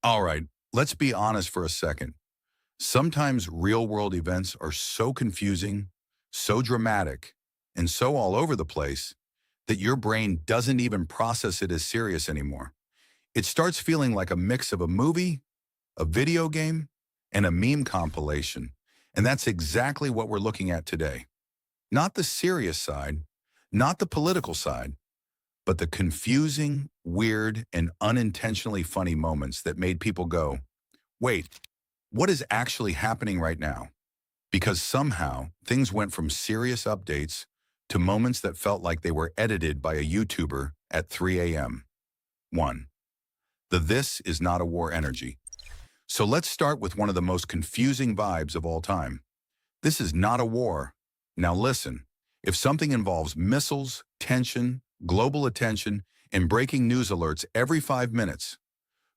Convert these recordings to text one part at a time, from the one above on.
All right, let's be honest for a second. Sometimes real-world events are so confusing, so dramatic, and so all over the place that your brain doesn't even process it as serious anymore. It starts feeling like a mix of a movie, a video game, and a meme compilation. And that's exactly what we're looking at today. Not the serious side, not the political side, but the confusing, weird, and unintentionally funny moments that made people go, wait, what is actually happening right now? Because somehow things went from serious updates to moments that felt like they were edited by a YouTuber at 3 a.m. 1. The "this is not a war" energy. So let's start with one of the most confusing vibes of all time. This is not a war. Now listen, if something involves missiles, tension, global attention, and breaking news alerts every 5 minutes,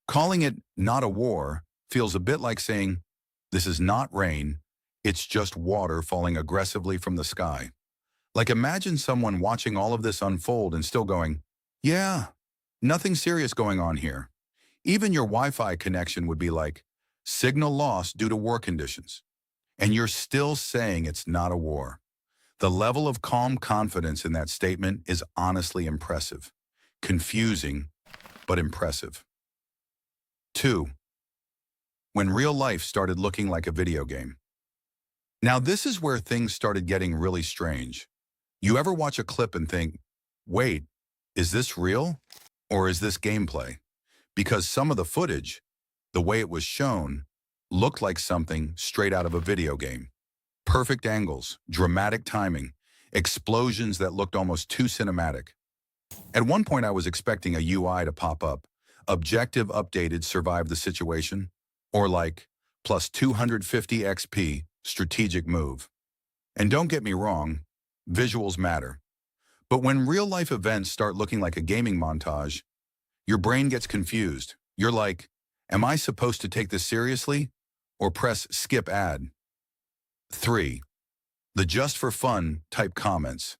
calling it not a war feels a bit like saying, this is not rain, it's just water falling aggressively from the sky. Like imagine someone watching all of this unfold and still going, yeah, nothing serious going on here. Even your Wi-Fi connection would be like, signal lost due to war conditions. And you're still saying it's not a war. The level of calm confidence in that statement is honestly impressive. Confusing, but impressive. 2. When real life started looking like a video game. Now this is where things started getting really strange. You ever watch a clip and think, wait, is this real? Or is this gameplay? Because some of the footage, the way it was shown, looked like something straight out of a video game. Perfect angles, dramatic timing, explosions that looked almost too cinematic. At one point I was expecting a UI to pop up, objective updated survive the situation, or like, plus 250 XP, strategic move. And don't get me wrong, visuals matter. But when real-life events start looking like a gaming montage, your brain gets confused. You're like, am I supposed to take this seriously? Or press skip ad? 3. The just for fun type comments.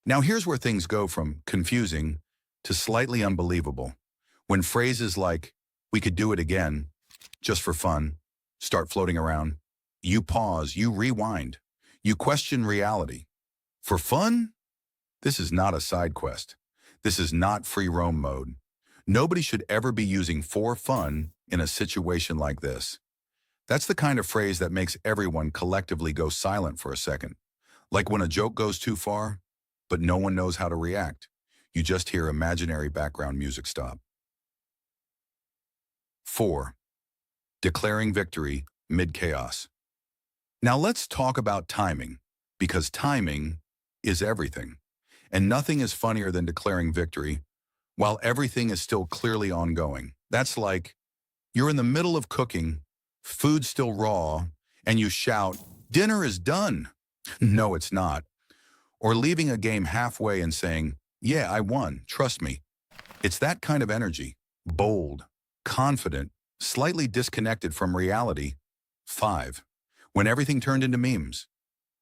Now here's where things go from confusing to slightly unbelievable. When phrases like, we could do it again, just for fun, start floating around, you pause, you rewind, you question reality. For fun? This is not a side quest. This is not free roam mode. Nobody should ever be using for fun in a situation like this. That's the kind of phrase that makes everyone collectively go silent for a second. Like when a joke goes too far, but no one knows how to react. You just hear imaginary background music stop. 4. Declaring victory mid-chaos. Now let's talk about timing, because timing is everything. And nothing is funnier than declaring victory while everything is still clearly ongoing. That's like, you're in the middle of cooking, food's still raw, and you shout, dinner is done. No, it's not. Or leaving a game halfway and saying, yeah, I won, trust me. It's that kind of energy, bold, confident, slightly disconnected from reality. 5. When everything turned into memes.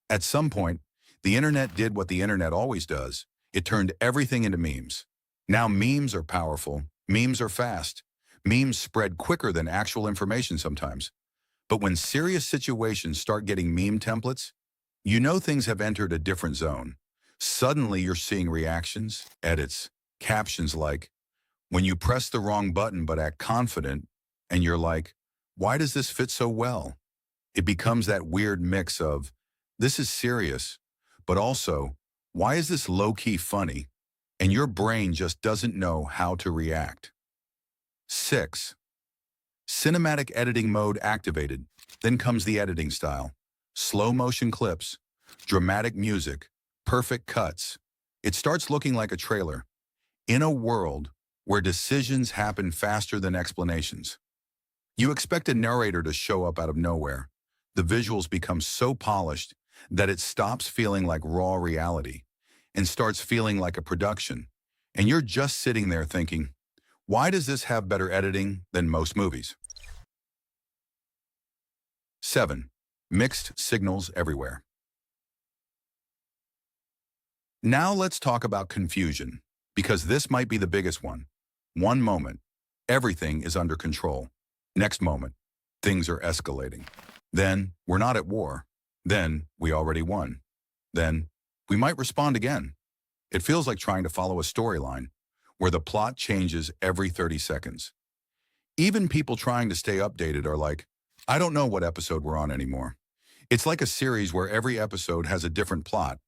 At some point, the internet did what the internet always does. It turned everything into memes. Now memes are powerful, memes are fast. Memes spread quicker than actual information sometimes. But when serious situations start getting meme templates, you know things have entered a different zone. Suddenly you're seeing reactions, edits, captions like, when you press the wrong button but act confident, and you're like, why does this fit so well? It becomes that weird mix of, this is serious, but also, why is this low-key funny? And your brain just doesn't know how to react. 6. Cinematic editing mode activated. Then comes the editing style. Slow motion clips, dramatic music, perfect cuts. It starts looking like a trailer. In a world where decisions happen faster than explanations, you expect a narrator to show up out of nowhere. The visuals become so polished that it stops feeling like raw reality and starts feeling like a production. And you're just sitting there thinking, why does this have better editing than most movies? 7. Mixed signals everywhere. Now let's talk about confusion, because this might be the biggest one. One moment, everything is under control. Next moment, things are escalating. Then, we're not at war. Then, we already won. Then, we might respond again. It feels like trying to follow a storyline where the plot changes every 30 seconds. Even people trying to stay updated are like, I don't know what episode we're on anymore. It's like a series where every episode has a different plot,